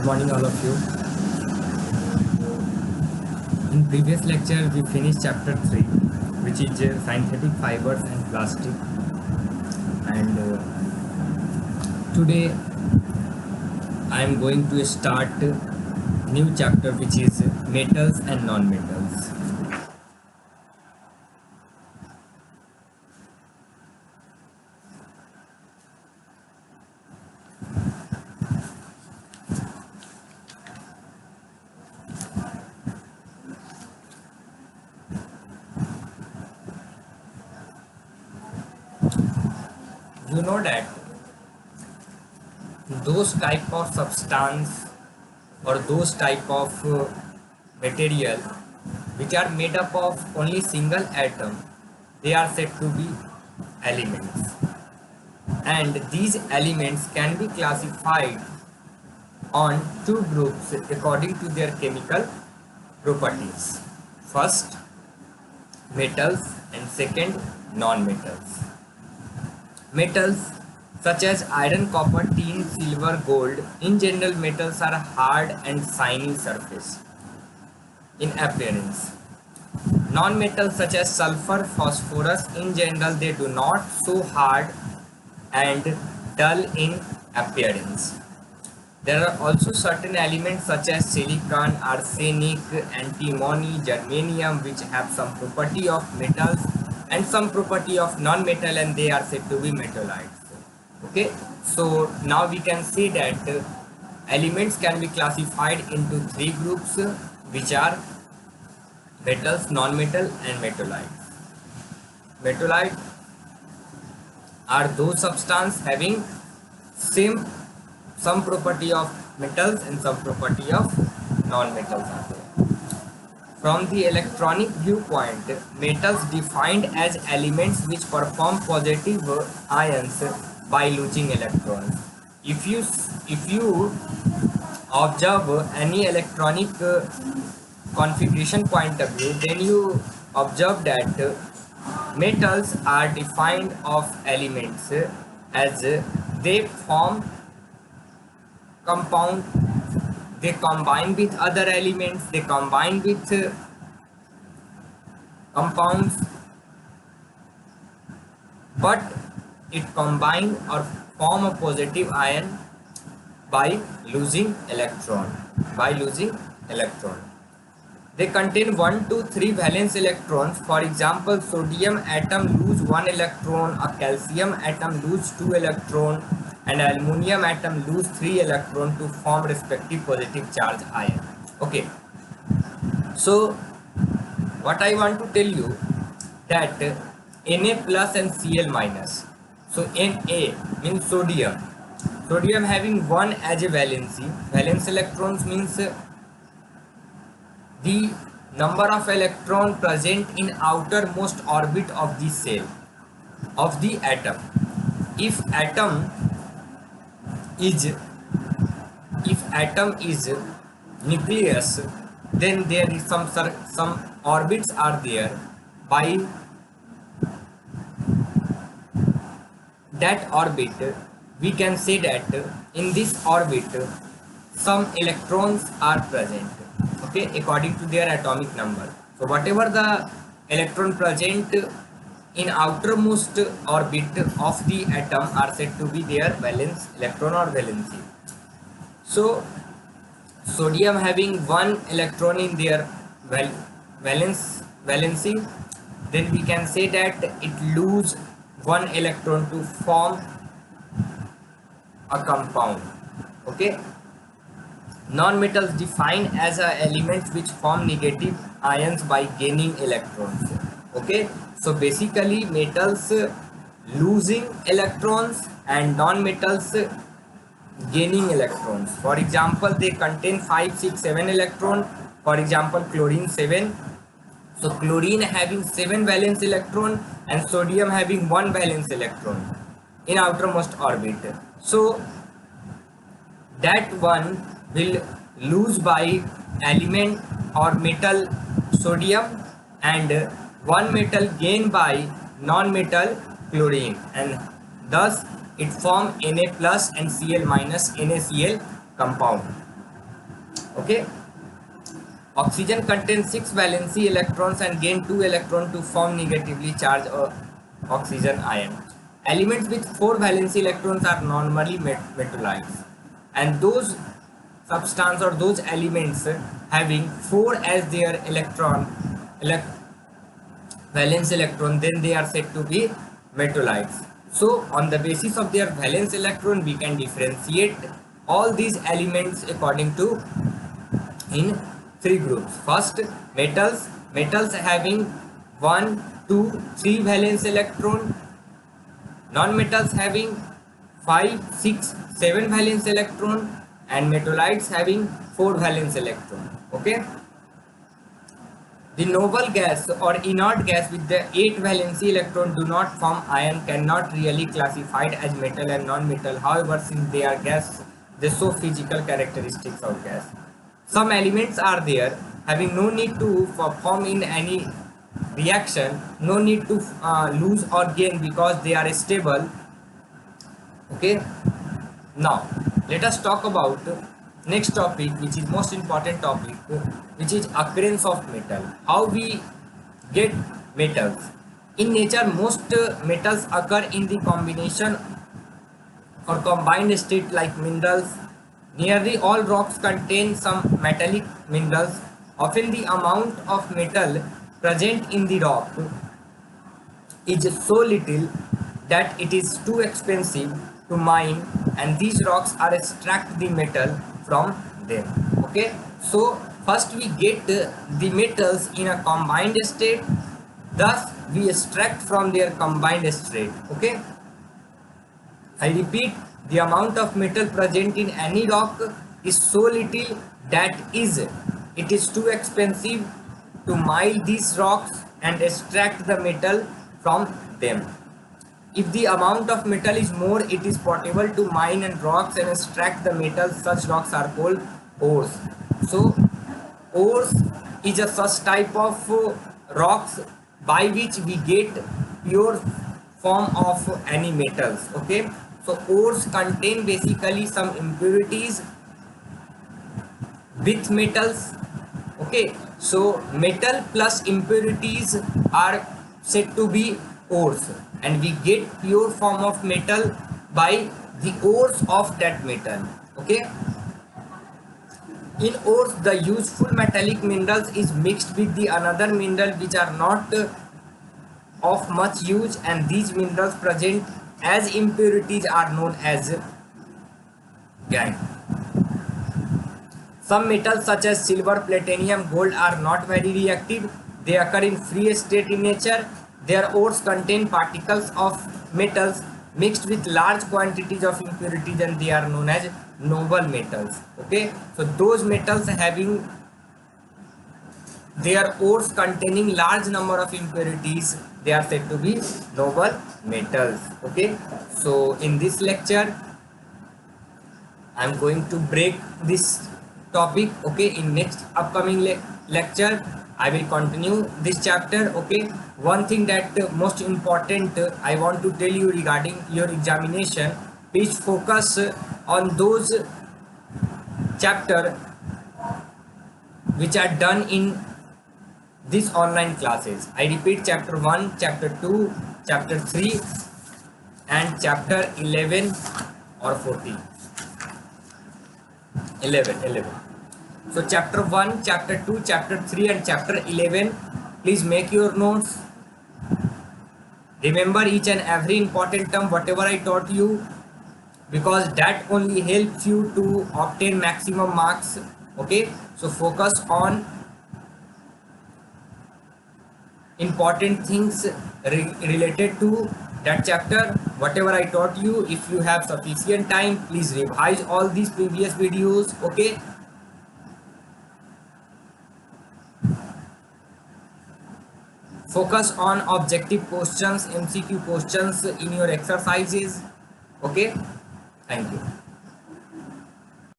Good morning, all of you. In previous lecture, we finished chapter 3, which is synthetic fibers and plastic. And today, I am going to start new chapter, which is metals and non-metals. You know that those type of substance or those type of material which are made up of only single atom, they are said to be elements, and these elements can be classified on two groups according to their chemical properties. First, metals, and second, non-metals. Metals such as iron, copper, tin, silver, gold. In general, metals are hard and shiny surface in appearance. Non-metals such as sulfur, phosphorus, in general they do not so hard and dull in appearance. There are also certain elements such as silicon, arsenic, antimony, germanium, which have some property of metals and some property of non-metal, and they are said to be metalloids. Okay, so now we can see that elements can be classified into three groups, which are metals, non-metal, and metalloids. Metalloids are those substances having some property of metals and some property of non-metals are there. From the electronic viewpoint, metals defined as elements which perform positive ions by losing electrons. If you observe any electronic configuration point of view, then you observe that metals are defined of elements as they form compound, they combine with other elements, they combine with compounds, but it combine or form a positive ion by losing electron. They contain 1 to 3 valence electrons. For example, sodium atom lose 1 electron, a calcium atom lose 2 electron, and aluminum atom lose 3 electron to form respective positive charge ion. Okay, so what I want to tell you that Na plus and Cl minus. So Na means sodium having 1 as a valency. Valence electrons means the number of electron present in outermost orbit of the cell of the atom. If atom is nucleus, then there is some orbits are there. By that orbit, we can say that in this orbit some electrons are present, okay, according to their atomic number. So whatever the electron present in outermost orbit of the atom are said to be their valence electron or valency. So sodium having 1 electron in their valency, then we can say that it lose 1 electron to form a compound. Okay, non-metals defined as elements which form negative ions by gaining electrons. Okay, so basically metals losing electrons and non-metals gaining electrons. For example, they contain 5, 6, 7 electron. For example, chlorine 7. So chlorine having 7 valence electron and sodium having 1 valence electron in outermost orbit. So that one will lose by element or metal sodium, and 1 metal gain by non-metal chlorine, and thus it form Na plus and Cl minus NaCl compound. Okay, oxygen contains 6 valency electrons and gain 2 electrons to form negatively charged oxygen ion. Elements with 4 valency electrons are normally metalloids, and those substance or those elements having 4 as their valence electron, then they are said to be metalloids. So on the basis of their valence electron, we can differentiate all these elements according to in three groups. First, metals. Metals having 1, 2, 3 valence electron. Non-metals having 5, 6, 7 valence electron, and metalloids having 4 valence electron. Okay. The noble gas or inert gas with the 8 valency electron do not form ion cannot really classified as metal and non-metal. However, since they are gas, they show physical characteristics of gas. Some elements are there having no need to form in any reaction, no need to lose or gain because they are stable. Okay. Now let us talk about next topic, which is most important topic, which is occurrence of metal. How we get metals? In nature, most metals occur in the combination or combined state like minerals. Nearly all rocks contain some metallic minerals. Often the amount of metal present in the rock is so little that it is too expensive to mine, and these rocks are extract the metal from them. Okay, so first we get the metals in a combined state, thus we extract from their combined state. Okay, I repeat, the amount of metal present in any rock is so little that it is too expensive to mine these rocks and extract the metal from them. If the amount of metal is more, it is possible to mine and rocks and extract the metal. Such rocks are called ores. So ores is a such type of rocks by which we get pure form of any metals. Okay, so ores contain basically some impurities with metals. Okay, so metal plus impurities are said to be ores, and we get pure form of metal by the ores of that metal. Okay, in ores the useful metallic minerals is mixed with the another mineral which are not of much use, and these minerals present as impurities are known as gangue. Some metals such as silver, platinum, gold are not very reactive. They occur in free state in nature. Their ores contain particles of metals mixed with large quantities of impurities, and they are known as noble metals. Okay, so those metals having their ores containing large number of impurities, they are said to be noble metals. Okay, so in this lecture I am going to break this topic. Okay, in next upcoming lecture I will continue this chapter. Okay, one thing that most important I want to tell you regarding your examination, please focus on those chapter which are done in these online classes. I repeat, chapter 1, chapter 2, chapter 3 and chapter 11 or 14. 11. So chapter 1, chapter 2, chapter 3 and chapter 11, please make your notes. Remember each and every important term whatever I taught you, because that only helps you to obtain maximum marks. Okay, so focus on important things related to that chapter. Whatever I taught you, if you have sufficient time, please revise all these previous videos. Okay, focus on objective questions, MCQ questions in your exercises. Okay, thank you.